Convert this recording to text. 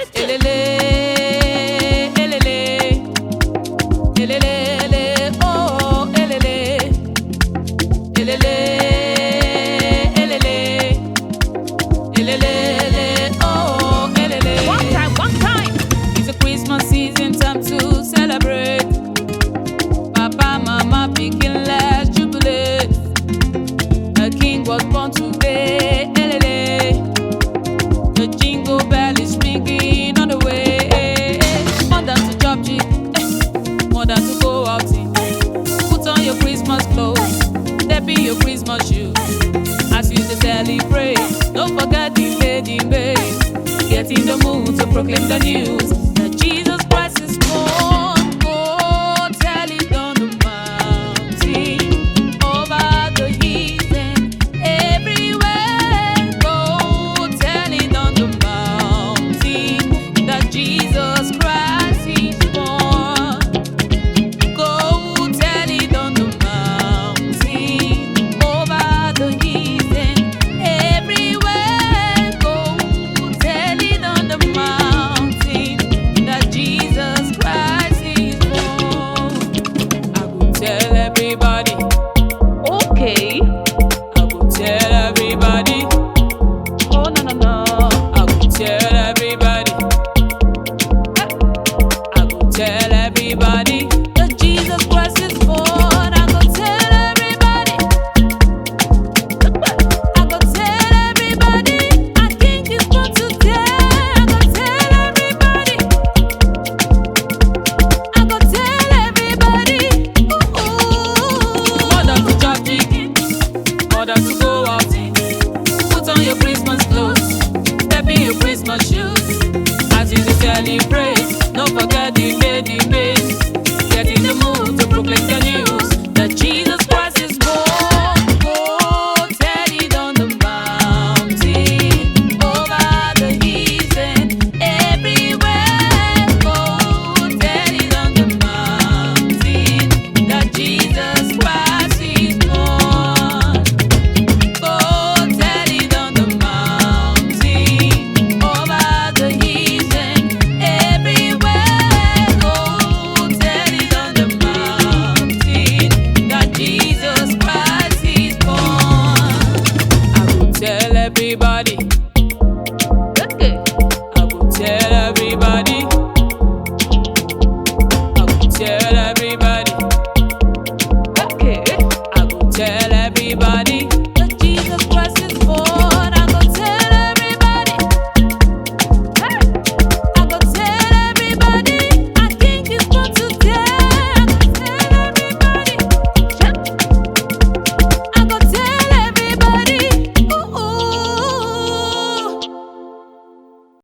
Elele, elele, elele, oh, elele, elele, elele, elele, oh, elele. One time. It's a Christmas season, time to celebrate. Papa, mama, picking last jubilate. A king was born today, elele. The jingle bell is ringing on the way. More than to chop cheap, more than to go out in. Put on your Christmas clothes, step in your Christmas shoes. As you celebrate, don't forget the lady babe. Get in the mood to proclaim the news that Jesus Christ is born. Go tell it on the mountain, over the hills and everywhere. Go tell it on the mountain that Jesus Christ is born. Go tell it on the mountain, over the hills and everywhere. Go tell it on the mountain that Jesus Christ is born. I will tell everybody. Okay. I will tell everybody. Oh no no no. I will tell everybody. I will tell everybody that Jesus Christ is born. I will tell everybody. I will tell everybody. Our King is born today. I will tell everybody. I will tell everybody. More than to chop chicken, more than to go out in. Put on your Christmas clothes, step in your Christmas shoes. As you celebrate, don't forget the lady babe. Get in the mood to proclaim the news that Jesus Christ is born. Go tell it on the mountain, over the hills and everywhere. Go tell it on the mountain that Jesus Christ is born. Go tell it on the mountain, over the hills and everywhere. Go tell it on the mountain that Jesus Christ is born. I will tell everybody.